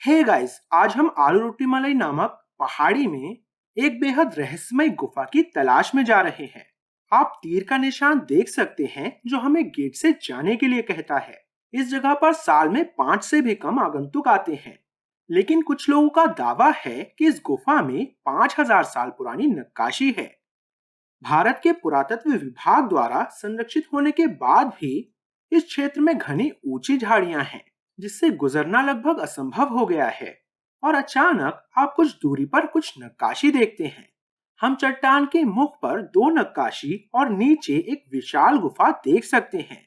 Hey guys, आज हम आलू रोटी मलाई नामक पहाड़ी में एक बेहद रहस्यमय गुफा की तलाश में जा रहे हैं। आप तीर का निशान देख सकते हैं जो हमें गेट से जाने के लिए कहता है। इस जगह पर साल में 5 से भी कम आगंतुक आते हैं, लेकिन कुछ लोगों का दावा है कि इस गुफा में 5000 साल पुरानी नक्काशी है। भारत के पुरातत्व विभाग द्वारा संरक्षित होने के बाद भी इस क्षेत्र में घनी ऊंची झाड़ियां हैं, जिससे गुजरना लगभग असंभव हो गया है। और अचानक आप कुछ दूरी पर कुछ नक्काशी देखते हैं। हम चट्टान के मुख पर दो नक्काशी और नीचे एक विशाल गुफा देख सकते हैं।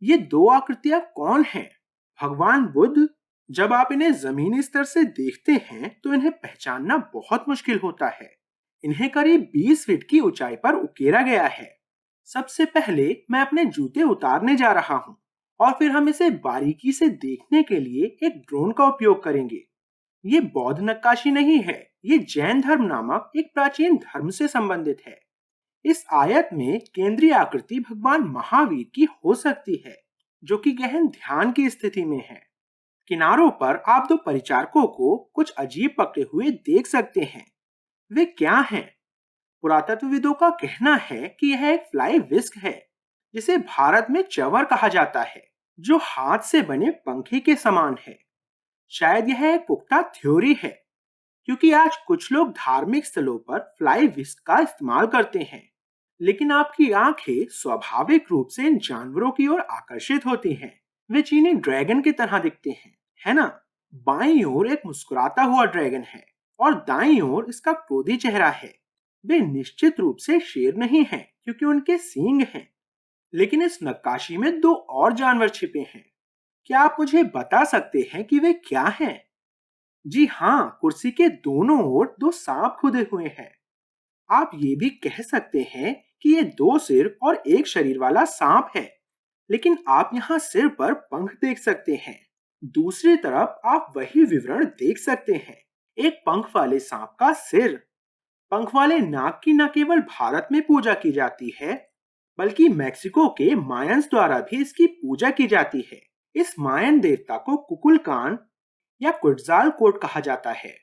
ये दो आकृतियां कौन हैं? भगवान बुद्ध? जब आप इन्हें जमीनी स्तर से देखते हैं तो इन्हें पहचानना बहुत मुश्किल होता है। इन्हें करीब 20 फीट की ऊंचाई पर उकेरा गया है। सबसे पहले मैं अपने जूते उतारने जा रहा हूँ और फिर हम इसे बारीकी से देखने के लिए एक ड्रोन का उपयोग करेंगे। ये बौद्ध नक्काशी नहीं है, ये जैन धर्म नामक एक प्राचीन धर्म से संबंधित है। इस आयत में केंद्रीय आकृति भगवान महावीर की हो सकती है, जो कि गहन ध्यान की स्थिति में है। किनारों पर आप दो परिचारकों को कुछ अजीब पकड़े हुए देख सकते हैं। वे क्या हैं? पुरातत्वविदों का कहना है कि यह एक फ्लाई विस्क है, जिसे भारत में चवर कहा जाता है, जो हाथ से बने पंखे के समान है। शायद यह एक पुख्ता थ्योरी है, क्योंकि आज कुछ लोग धार्मिक स्थलों पर फ्लाई विस्क का इस्तेमाल करते हैं, लेकिन आपकी आंखें स्वाभाविक रूप से इन जानवरों की ओर आकर्षित होती हैं। वे चीनी ड्रैगन की तरह दिखते हैं, है ना? बाईं ओर एक मुस्कुराता हुआ ड्रैगन है और दाईं ओर इसका क्रोधी चेहरा है। वे निश्चित रूप से शेर नहीं हैं, क्योंकि उनके सींग हैं, लेकिन इस नक्काशी में दो और जानवर छिपे हैं। क्या आप मुझे बता सकते हैं कि वे क्या हैं? जी हाँ, कुर्सी के दोनों ओर दो सांप खुदे हुए हैं। आप ये भी कह सकते हैं कि ये दो सिर और एक शरीर वाला सांप है, लेकिन आप यहाँ सिर पर पंख देख सकते हैं। दूसरी तरफ आप वही विवरण देख सकते हैं, एक पंख वाले सांप का सिर। पंख वाले नाग की न केवल भारत में पूजा की जाती है, बल्कि मैक्सिको के मायंस द्वारा भी इसकी पूजा की जाती है। इस मायन देवता को कुकुलकान या क्विट्ज़ालकोट्ल कहा जाता है,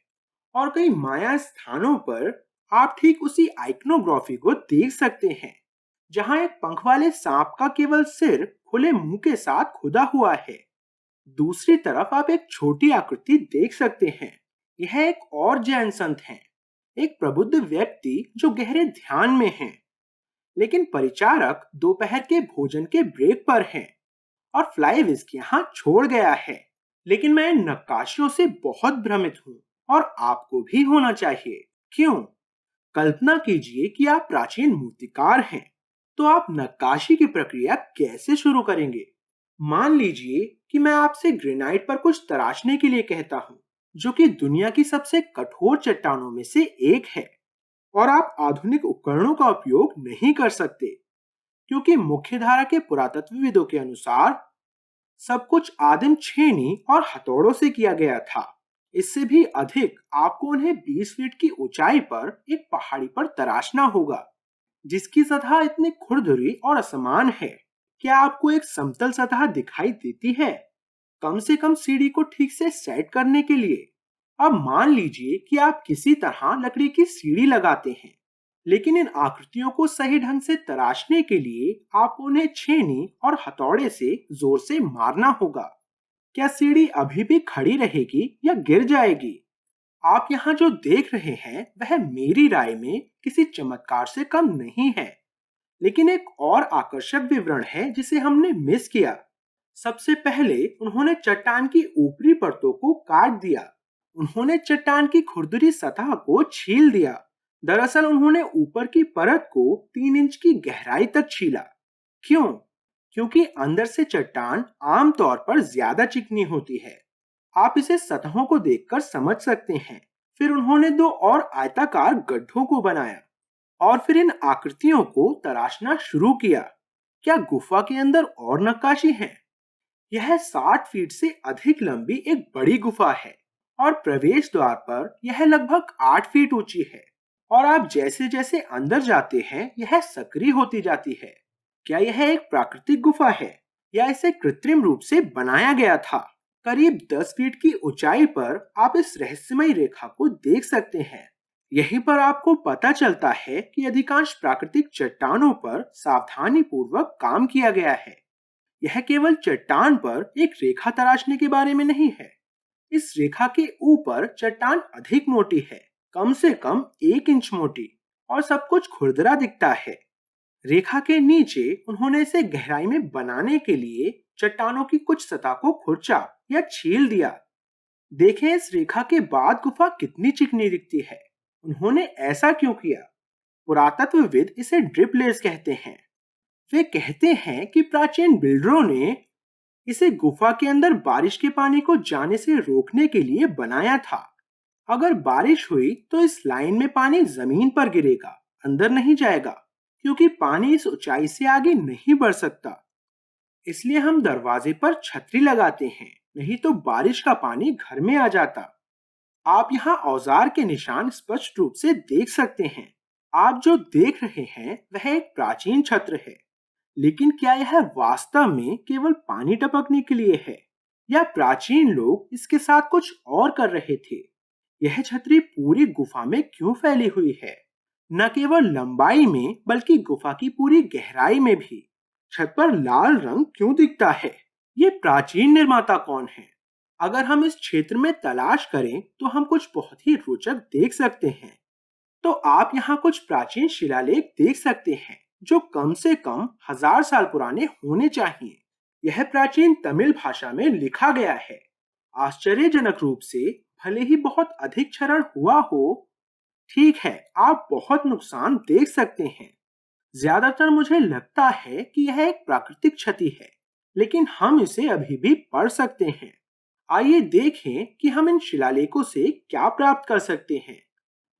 और कई माया स्थानों पर आप ठीक उसी आइकनोग्राफी को देख सकते हैं, जहां एक पंख वाले सांप का केवल सिर खुले मुंह के साथ खुदा हुआ है। दूसरी तरफ आप एक छोटी आकृति देख सकते हैं। यह एक और जैन संत है, एक प्रबुद्ध व्यक्ति जो गहरे ध्यान में है, लेकिन परिचारक दोपहर के भोजन के ब्रेक पर हैं और फ्लाई विस्क यहाँ छोड़ गया है। लेकिन मैं इन नक्काशियों से बहुत भ्रमित हूँ, और आपको भी होना चाहिए। क्यों? कल्पना कीजिए कि आप प्राचीन मूर्तिकार हैं, तो आप नक्काशी की प्रक्रिया कैसे शुरू करेंगे? मान लीजिए कि मैं आपसे ग्रेनाइट पर कुछ तराशने के लिए कहता हूँ, जो कि दुनिया की सबसे कठोर चट्टानों में से एक है, और आप आधुनिक उपकरणों का उपयोग नहीं कर सकते, क्योंकि मुख्यधारा के पुरातत्वविदों के अनुसार सब कुछ आदिम छेनी और हथौड़ों से किया गया था। इससे भी अधिक आपको उन्हें 20 फीट की ऊंचाई पर एक पहाड़ी पर तराशना होगा, जिसकी सतह इतनी खुरदुरी और असमान है। क्या आपको एक समतल सतह दिखाई देती है? कम से कम सीढ़ी को ठीक से सेट करने के लिए। अब मान लीजिए कि आप किसी तरह लकड़ी की सीढ़ी लगाते हैं, लेकिन इन आकृतियों को सही ढंग से तराशने के लिए आपको उन्हें छेनी और हथौड़े से जोर से मारना होगा। क्या सीढ़ी अभी भी खड़ी रहेगी या गिर जाएगी? आप यहाँ जो देख रहे हैं वह मेरी राय में किसी चमत्कार से कम नहीं है, लेकिन एक और आकर्षक विवरण है जिसे हमने मिस किया। सबसे पहले उन्होंने चट्टान की ऊपरी परतों को काट दिया। उन्होंने चट्टान की खुरदुरी सतह को छील दिया। दरअसल उन्होंने ऊपर की परत को 3 इंच की गहराई तक छीला। क्यों? क्योंकि अंदर से चट्टान आमतौर पर ज्यादा चिकनी होती है। आप इसे सतहों को देखकर समझ सकते हैं। फिर उन्होंने दो और आयताकार गड्ढों को बनाया और फिर इन आकृतियों को तराशना शुरू किया। क्या गुफा के अंदर और नक्काशी है? यह 60 फीट से अधिक लंबी एक बड़ी गुफा है, और प्रवेश द्वार पर यह लगभग 8 फीट ऊंची है, और आप जैसे जैसे अंदर जाते हैं यह सक्रिय होती जाती है। क्या यह एक प्राकृतिक गुफा है या इसे कृत्रिम रूप से बनाया गया था? करीब 10 फीट की ऊंचाई पर आप इस रहस्यमयी रेखा को देख सकते हैं। यहीं पर आपको पता चलता है कि अधिकांश प्राकृतिक चट्टानों पर सावधानी पूर्वक काम किया गया है। यह केवल चट्टान पर एक रेखा तराशने के बारे में नहीं है। इस रेखा के ऊपर चट्टान अधिक मोटी है, कम से कम 1 इंच मोटी, और सब कुछ खुरदरा दिखता है। रेखा के नीचे उन्होंने इसे गहराई में बनाने के लिए चट्टानों की कुछ सतह को खुरचा या छील दिया। देखें इस रेखा के बाद गुफा कितनी चिकनी दिखती है। उन्होंने ऐसा क्यों किया? पुरातत्वविद इसे ड्रिप लेस कहते हैं। वे कहते हैं कि प्राचीन बिल्डरों ने इसे गुफा के अंदर बारिश के पानी को जाने से रोकने के लिए बनाया था। अगर बारिश हुई तो इस लाइन में पानी जमीन पर गिरेगा, अंदर नहीं जाएगा, क्योंकि पानी इस ऊंचाई से आगे नहीं बढ़ सकता। इसलिए हम दरवाजे पर छतरी लगाते हैं, नहीं तो बारिश का पानी घर में आ जाता। आप यहाँ औजार के निशान स्पष्ट रूप से देख सकते हैं। आप जो देख रहे हैं वह एक प्राचीन छत्र है, लेकिन क्या यह वास्तव में केवल पानी टपकने के लिए है, या प्राचीन लोग इसके साथ कुछ और कर रहे थे? यह छतरी पूरी गुफा में क्यों फैली हुई है? न केवल लंबाई में बल्कि गुफा की पूरी गहराई में भी। छत पर लाल रंग क्यों दिखता है? ये प्राचीन निर्माता कौन है? अगर हम इस क्षेत्र में तलाश करें तो हम कुछ बहुत ही रोचक देख सकते हैं। तो आप यहाँ कुछ प्राचीन शिलालेख देख सकते हैं जो कम से कम 1000 साल पुराने होने चाहिए। यह प्राचीन तमिल भाषा में लिखा गया है। आश्चर्यजनक रूप से, भले ही बहुत अधिक क्षरण हुआ हो, ठीक है, आप बहुत नुकसान देख सकते हैं। ज्यादातर मुझे लगता है कि यह एक प्राकृतिक क्षति है, लेकिन हम इसे अभी भी पढ़ सकते हैं। आइए देखें कि हम इन शिलालेखों से क्या प्राप्त कर सकते हैं।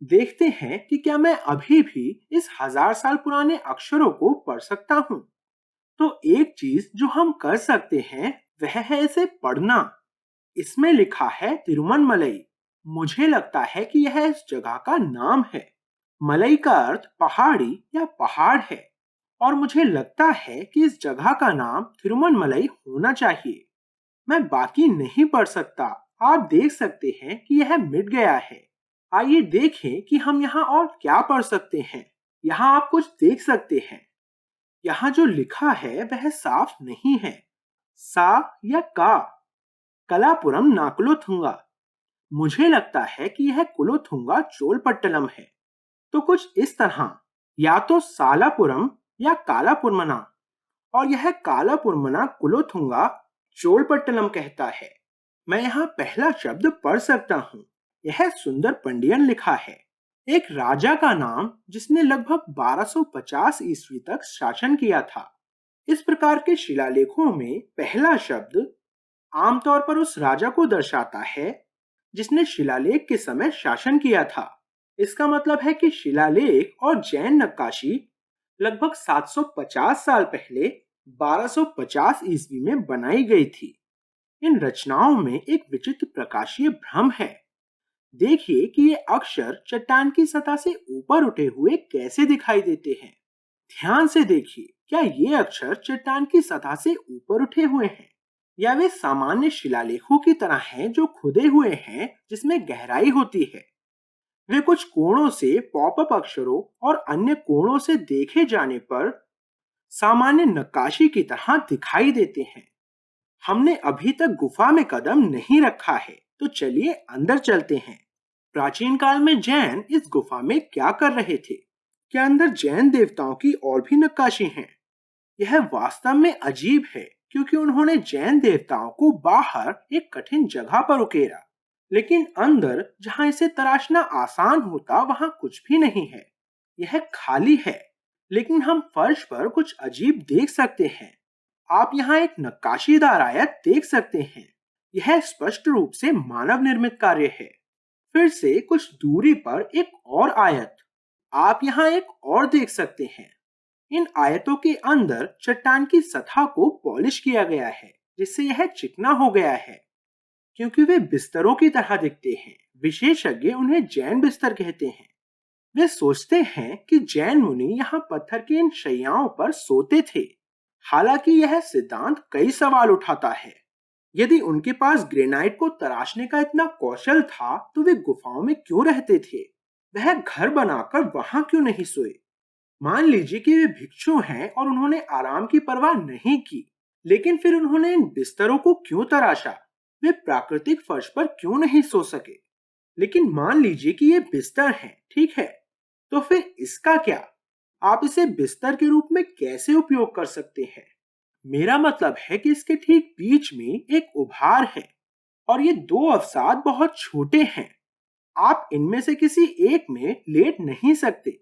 देखते हैं कि क्या मैं अभी भी इस 1000 साल पुराने अक्षरों को पढ़ सकता हूँ। तो एक चीज जो हम कर सकते हैं वह है इसे पढ़ना। इसमें लिखा है तिरुमनमलई। मुझे लगता है कि यह इस जगह का नाम है। मलई का अर्थ पहाड़ी या पहाड़ है, और मुझे लगता है कि इस जगह का नाम तिरुमनमलई होना चाहिए। मैं बाकी नहीं पढ़ सकता। आप देख सकते हैं कि यह मिट गया है। आइए देखें कि हम यहाँ और क्या पढ़ सकते हैं। यहाँ आप कुछ देख सकते हैं। यहाँ जो लिखा है वह साफ नहीं है। सा या का, कलापुरम नाकुलोथुंगा। मुझे लगता है कि यह कुलोथुंगा चोलपट्टलम है। तो कुछ इस तरह, या तो सालापुरम या कालापुरमना, और यह कालापुरमना कुलोथुंगा चोलपट्टलम कहता है। मैं यहाँ पहला शब्द पढ़ सकता हूँ। यह सुंदर पंडियन लिखा है, एक राजा का नाम जिसने लगभग 1250 ईस्वी तक शासन किया था। इस प्रकार के शिलालेखों में पहला शब्द आमतौर पर उस राजा को दर्शाता है जिसने शिलालेख के समय शासन किया था। इसका मतलब है कि शिलालेख और जैन नक्काशी लगभग 750 साल पहले 1250 ईस्वी में बनाई गई थी। इन रचनाओं में एक विचित्र प्रकाशीय भ्रम है। देखिए कि ये अक्षर चट्टान की सतह से ऊपर उठे हुए कैसे दिखाई देते हैं। ध्यान से देखिए, क्या ये अक्षर चट्टान की सतह से ऊपर उठे हुए हैं, या वे सामान्य शिलालेखों की तरह हैं जो खुदे हुए हैं जिसमें गहराई होती है? वे कुछ कोणों से पॉपअप अक्षरों और अन्य कोणों से देखे जाने पर सामान्य नक्काशी की तरह दिखाई देते हैं। हमने अभी तक गुफा में कदम नहीं रखा है, तो चलिए अंदर चलते हैं। प्राचीन काल में जैन इस गुफा में क्या कर रहे थे? क्या अंदर जैन देवताओं की और भी नक्काशी हैं? यह वास्तव में अजीब है, क्योंकि उन्होंने जैन देवताओं को बाहर एक कठिन जगह पर उकेरा, लेकिन अंदर जहां इसे तराशना आसान होता वहां कुछ भी नहीं है। यह खाली है, लेकिन हम फर्श पर कुछ अजीब देख सकते हैं। आप यहाँ एक नक्काशीदार आयत देख सकते हैं। यह स्पष्ट रूप से मानव निर्मित कार्य है। फिर से कुछ दूरी पर एक और आयत आप यहाँ एक और देख सकते हैं। इन आयतों के अंदर चट्टान की सतह को पॉलिश किया गया है, जिससे यह चिकना हो गया है। क्योंकि वे बिस्तरों की तरह दिखते हैं, विशेषज्ञ उन्हें जैन बिस्तर कहते हैं। वे सोचते हैं कि जैन मुनि यहाँ पत्थर की इन शैयाओं पर सोते थे। हालांकि यह सिद्धांत कई सवाल उठाता है। यदि उनके पास ग्रेनाइट को तराशने का इतना कौशल था तो वे गुफाओं में क्यों रहते थे? वह घर बनाकर वहां क्यों नहीं सोए? मान लीजिए कि वे भिक्षु हैं और उन्होंने आराम की परवाह नहीं की, लेकिन फिर उन्होंने इन बिस्तरों को क्यों तराशा? वे प्राकृतिक फर्श पर क्यों नहीं सो सके? लेकिन मान लीजिए कि ये बिस्तर हैं, ठीक है, तो फिर इसका क्या? आप इसे बिस्तर के रूप में कैसे उपयोग कर सकते हैं? मेरा मतलब है कि इसके ठीक बीच में एक उभार है और ये दो अवसाद बहुत छोटे हैं। आप इनमें से किसी एक में लेट नहीं सकते।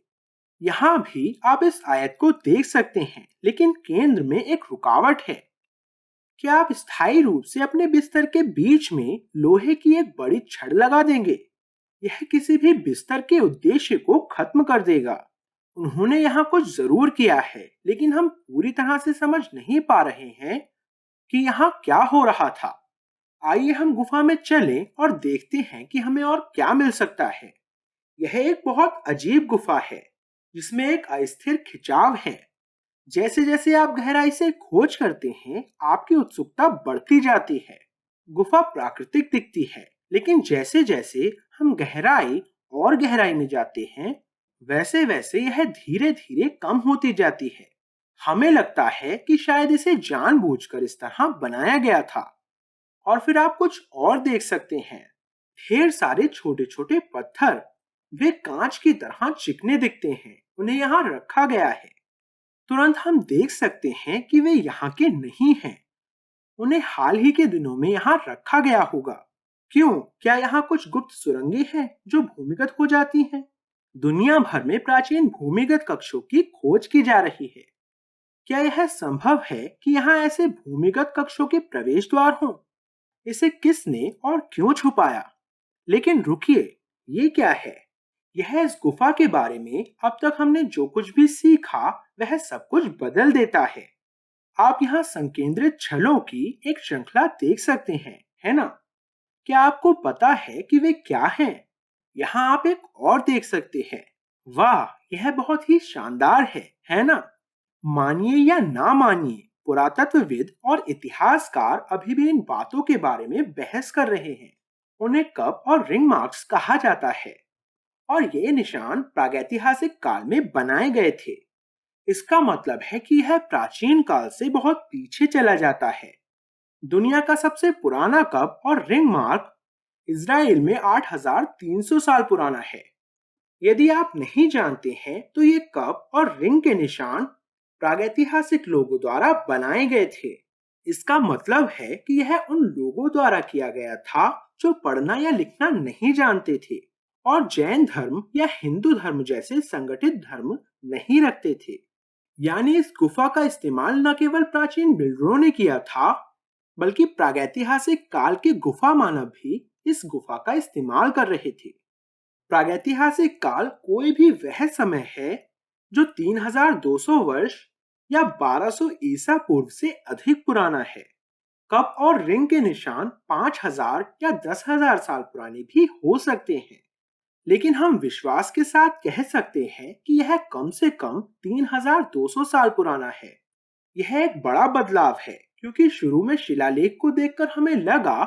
यहाँ भी आप इस आयत को देख सकते हैं, लेकिन केंद्र में एक रुकावट है। क्या आप स्थायी रूप से अपने बिस्तर के बीच में लोहे की एक बड़ी छड़ लगा देंगे? यह किसी भी बिस्तर के उद्देश्य को खत्म कर देगा। उन्होंने यहाँ कुछ जरूर किया है, लेकिन हम पूरी तरह से समझ नहीं पा रहे हैं कि यहाँ क्या हो रहा था। आइए हम गुफा में चलें और देखते हैं कि हमें और क्या मिल सकता है। यह एक बहुत अजीब गुफा है, जिसमें एक अस्थिर खिंचाव है। जैसे जैसे आप गहराई से खोज करते हैं, आपकी उत्सुकता बढ़ती जाती है। गुफा प्राकृतिक दिखती है, लेकिन जैसे जैसे हम गहराई और गहराई में जाते हैं, वैसे वैसे यह धीरे धीरे कम होती जाती है। हमें लगता है कि शायद इसे जानबूझकर इस तरह बनाया गया था। और फिर आप कुछ और देख सकते हैं, ढेर सारे छोटे छोटे पत्थर। वे कांच की तरह चिकने दिखते हैं। उन्हें यहाँ रखा गया है। तुरंत हम देख सकते हैं कि वे यहाँ के नहीं हैं। उन्हें हाल ही के दिनों में यहाँ रखा गया होगा। क्यों? क्या यहाँ कुछ गुप्त सुरंगें हैं जो भूमिगत हो जाती हैं? दुनिया भर में प्राचीन भूमिगत कक्षों की खोज की जा रही है। क्या यह संभव है कि यहाँ ऐसे भूमिगत कक्षों के प्रवेश द्वार हों? इसे किसने और क्यों छुपाया? लेकिन रुकिए, ये क्या है? यह इस गुफा के बारे में अब तक हमने जो कुछ भी सीखा वह सब कुछ बदल देता है। आप यहाँ संकेंद्रित छलों की एक श्रृंखला देख सकते हैं, है ना? क्या आपको पता है कि वे क्या हैं? यहाँ आप एक और देख सकते हैं। वाह, यह बहुत ही शानदार है ना? मानिए या ना मानिए, पुरातत्वविद और इतिहासकार अभी भी इन बातों के बारे में बहस कर रहे हैं। उन्हें कप और रिंग मार्क्स कहा जाता है और ये निशान प्रागैतिहासिक काल में बनाए गए थे। इसका मतलब है कि यह प्राचीन काल से बहुत पीछे चला जाता है। दुनिया का सबसे पुराना कप और रिंग मार्क इज़राइल में 8300 साल पुराना है। यदि आप नहीं जानते हैं तो ये कप और रिंग के निशान प्रागैतिहासिक लोगों द्वारा बनाए गए थे। इसका मतलब है कि यह उन लोगों द्वारा किया गया था जो पढ़ना या लिखना नहीं जानते थे और जैन धर्म या हिंदू धर्म जैसे संगठित धर्म नहीं रखते थे। यानी इस गुफा का इस्तेमाल न केवल प्राचीन बिल्डरों ने किया था, बल्कि प्रागैतिहासिक काल के गुफा मानव भी इस गुफा का इस्तेमाल कर रहे थे। प्रागैतिहासिक काल कोई भी वह समय है जो 3200 वर्ष या 1200 ईसा पूर्व से अधिक पुराना है। कप और रिंग के निशान 5000 या 10,000 साल पुराने भी हो सकते हैं, लेकिन हम विश्वास के साथ कह सकते हैं कि यह कम से कम 3200 साल पुराना है। यह एक बड़ा बदलाव है, क्योंकि शुरू में शिलालेख को देखकर हमें लगा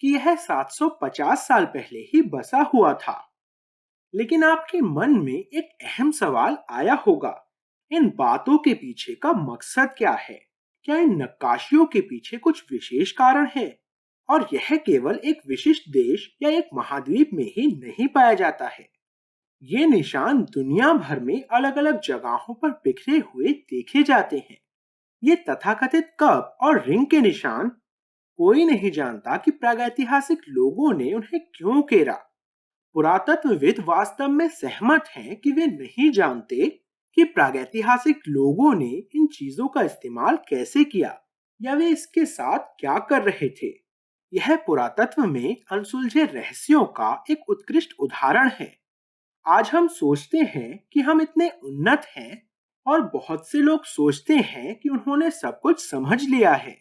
कि यह 750 साल पहले ही बसा हुआ था। लेकिन आपके मन में एक अहम सवाल आया होगा, इन बातों के पीछे का मकसद क्या है? क्या इन नक्काशियों के पीछे कुछ विशेष कारण है? और यह केवल एक विशिष्ट देश या एक महाद्वीप में ही नहीं पाया जाता है। ये निशान दुनिया भर में अलग अलग जगहों पर बिखरे हुए देखे जाते हैं। ये तथाकथित कप और रिंग के निशान, कोई नहीं जानता कि प्रागैतिहासिक लोगों ने उन्हें क्यों केरा। पुरातत्वविद वास्तव में सहमत हैं कि वे नहीं जानते कि प्रागैतिहासिक लोगों ने इन चीजों का इस्तेमाल कैसे किया या वे इसके साथ क्या कर रहे थे। यह पुरातत्व में अनसुलझे रहस्यों का एक उत्कृष्ट उदाहरण है। आज हम सोचते हैं कि हम इतने उन्नत हैं और बहुत से लोग सोचते हैं कि उन्होंने सब कुछ समझ लिया है,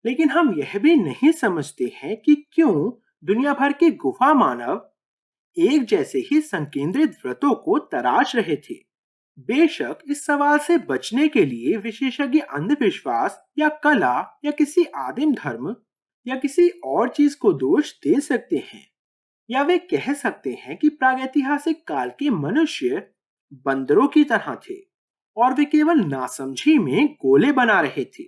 लेकिन हम यह भी नहीं समझते हैं कि क्यों दुनिया भर के गुफा मानव एक जैसे ही संकेंद्रित व्रतों को तराश रहे थे। बेशक इस सवाल से बचने के लिए विशेषज्ञ अंधविश्वास या कला या किसी आदिम धर्म या किसी और चीज को दोष दे सकते हैं, या वे कह सकते हैं कि प्रागैतिहासिक काल के मनुष्य बंदरों की तरह थे और वे केवल नासमझी में गोले बना रहे थे।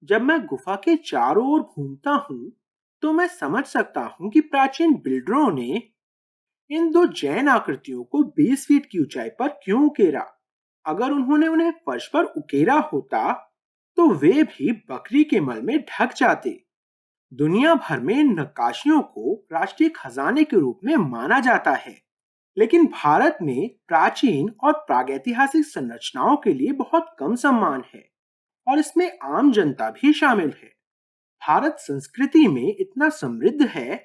जब मैं गुफा के चारों ओर घूमता हूँ, तो मैं समझ सकता हूँ कि प्राचीन बिल्डरों ने इन दो जैन आकृतियों को 20 फीट की ऊंचाई पर क्यों उकेरा। अगर उन्होंने उन्हें फर्श पर उकेरा होता, तो वे भी बकरी के मल में ढक जाते। दुनिया भर में इन नक्काशियों को राष्ट्रीय खजाने के रूप में माना जाता है, लेकिन भारत में प्राचीन और प्रागैतिहासिक संरचनाओं के लिए बहुत कम सम्मान है और इसमें आम जनता भी शामिल है। भारत संस्कृति में इतना समृद्ध है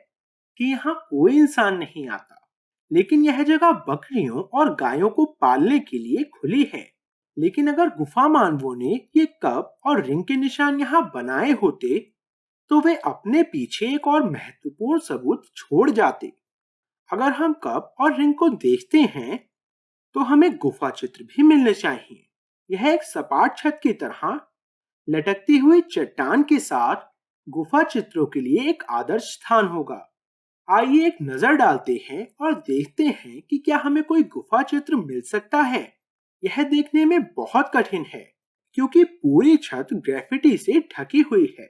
कि यहाँ कोई इंसान नहीं आता, लेकिन यह जगह बकरियों और गायों को पालने के लिए खुली है। लेकिन अगर गुफा मानवों ने ये कप और रिंग के निशान यहाँ बनाए होते, तो वे अपने पीछे एक और महत्वपूर्ण सबूत छोड़ जाते। अगर हम कप और रिंग को देखते हैं, तो हमें गुफा चित्र भी मिलने चाहिए। यह एक सपाट छत की तरह लटकती हुई चट्टान के साथ गुफा चित्रों के लिए एक आदर्श स्थान होगा। आइए एक नजर डालते हैं और देखते हैं कि क्या हमें कोई गुफा चित्र मिल सकता है। यह देखने में बहुत कठिन है, क्योंकि पूरी छत ग्रेफिटी से ढकी हुई है।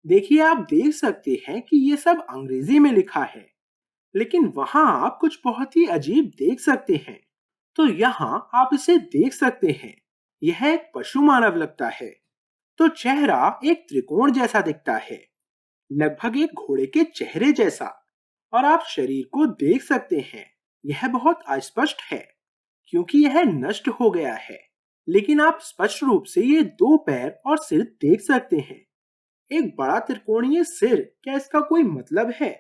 देखिए, आप देख सकते हैं कि ये सब अंग्रेजी में लिखा है, लेकिन वहां आप कुछ बहुत ही अजीब देख सकते हैं। तो यहाँ आप इसे देख सकते हैं। यह एक पशु मानव लगता है। तो चेहरा एक त्रिकोण जैसा दिखता है, लगभग एक घोड़े के चेहरे जैसा, और आप शरीर को देख सकते हैं। यह बहुत अस्पष्ट है, क्योंकि यह नष्ट हो गया है, लेकिन आप स्पष्ट रूप से ये दो पैर और सिर देख सकते हैं। एक बड़ा त्रिकोणीय सिर, क्या इसका कोई मतलब है?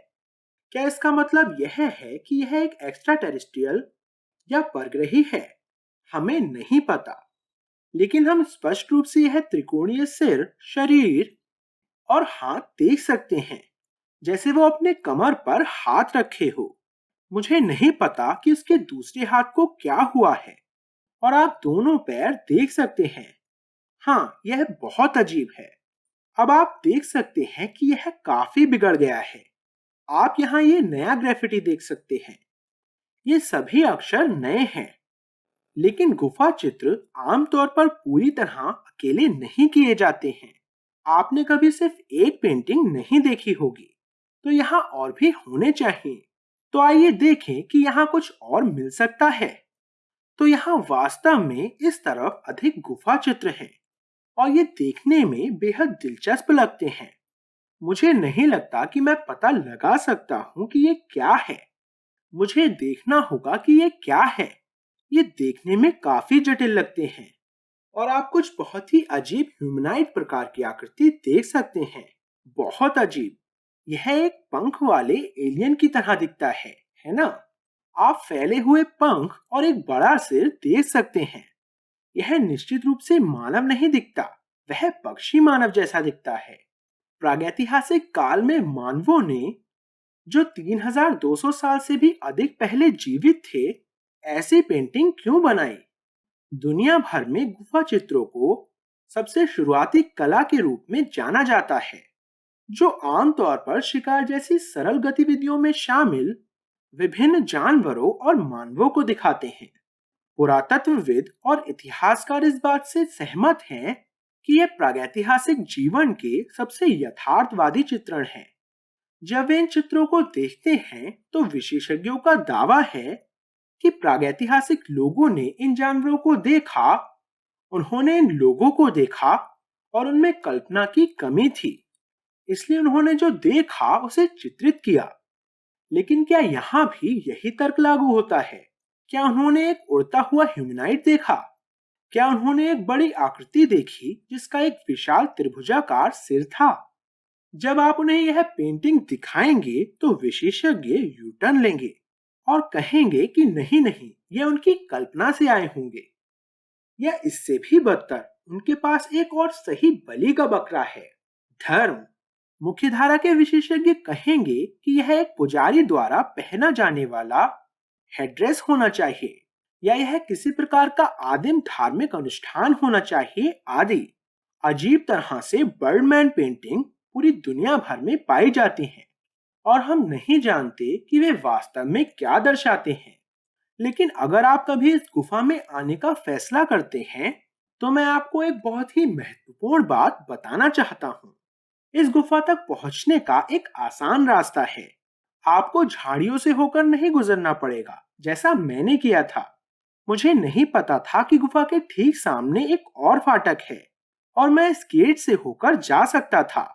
क्या इसका मतलब यह है कि यह एक एक्स्ट्रा टेरेस्ट्रियल या परग्रही है? हमें नहीं पता, लेकिन हम स्पष्ट रूप से यह त्रिकोणीय सिर, शरीर और हाथ देख सकते हैं, जैसे वो अपने कमर पर हाथ रखे हो। मुझे नहीं पता कि उसके दूसरे हाथ को क्या हुआ है, और आप दोनों पैर देख सकते हैं। हाँ, यह बहुत अजीब है। अब आप देख सकते हैं कि यह काफी बिगड़ गया है। आप यहाँ ये नया ग्रेफिटी देख सकते हैं। ये सभी अक्षर नए हैं, लेकिन गुफा चित्र आमतौर पर पूरी तरह अकेले नहीं किए जाते हैं। आपने कभी सिर्फ एक पेंटिंग नहीं देखी होगी, तो यहाँ और भी होने चाहिए। तो आइए देखें कि यहाँ कुछ और मिल सकता है। तो यहाँ वास्तव में इस तरफ अधिक गुफा चित्र हैं, और ये देखने में बेहद दिलचस्प लगते हैं। मुझे नहीं लगता कि मैं पता लगा सकता हूँ कि ये क्या है। मुझे देखना होगा कि ये क्या है। ये देखने में काफी जटिल लगते हैं, और आप कुछ बहुत ही अजीब ह्यूमनाइड प्रकार की आकृति देख सकते हैं। बहुत अजीब। यह एक पंख वाले एलियन की तरह दिखता है ना? आप फैले हुए पंख और एक बड़ा सिर देख सकते हैं। यह निश्चित रूप से मानव नहीं दिखता, वह पक्षी मानव जैसा दिखता है। प्रागैतिहासिक काल में मानवों ने, जो 3200 साल से भी अधिक पहले जीवित थे, ऐसी पेंटिंग क्यों बनाई? दुनिया भर में गुफा चित्रों को सबसे शुरुआती कला के रूप में जाना जाता है, जो आमतौर पर शिकार जैसी सरल गतिविधियों में शामिल विभिन्न जानवरों और मानवों को दिखाते हैं। पुरातत्वविद और इतिहासकार इस बात से सहमत हैं कि यह प्रागैतिहासिक जीवन के सबसे यथार्थवादी चित्रण है। जब वे इन चित्रों को देखते हैं, तो विशेषज्ञों का दावा है कि प्रागैतिहासिक लोगों ने इन जानवरों को देखा, उन्होंने इन लोगों को देखा, और उनमें कल्पना की कमी थी, इसलिए उन्होंने जो देखा उसे चित्रित किया। लेकिन क्या यहाँ भी यही तर्क लागू होता है? क्या उन्होंने एक उड़ता हुआ ह्यूमनाइड देखा? क्या उन्होंने एक बड़ी आकृति देखी जिसका एक विशाल त्रिभुजाकार सिर था? जब आप उन्हें यह पेंटिंग दिखाएंगे, तो विशेषज्ञ यू टर्न लेंगे और कहेंगे कि नहीं नहीं, ये उनकी कल्पना से आए होंगे। या इससे भी बदतर, उनके पास एक और सही बलि का बकरा है, धर्म। मुख्यधारा के विशेषज्ञ कहेंगे कि यह एक पुजारी द्वारा पहना जाने वाला हेड्रेस होना चाहिए, या यह किसी प्रकार का आदिम धार्मिक अनुष्ठान होना चाहिए आदि। अजीब तरह से बर्डमैन पेंटिंग पूरी दुनिया भर में पाई जाती हैं और हम नहीं जानते कि वे वास्तव में क्या दर्शाते हैं। लेकिन अगर आप कभी इस गुफा में आने का फैसला करते हैं, तो मैं आपको एक बहुत ही महत्वपूर्ण बात बताना चाहता हूँ। इस गुफा तक पहुंचने का एक आसान रास्ता है। आपको झाड़ियों से होकर नहीं गुजरना पड़ेगा, जैसा मैंने किया था। मुझे नहीं पता था कि गुफा के ठीक सामने एक और फाटक है और मैं इस गेट से होकर जा सकता था।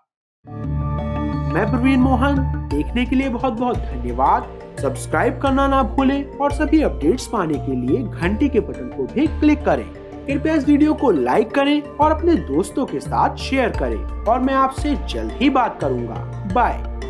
मैं प्रवीण मोहन, देखने के लिए बहुत बहुत धन्यवाद। सब्सक्राइब करना ना भूलें और सभी अपडेट्स पाने के लिए घंटी के बटन को भी क्लिक करें। कृपया इस वीडियो को लाइक करें और अपने दोस्तों के साथ शेयर करें और मैं आपसे जल्द ही बात करूंगा। बाय।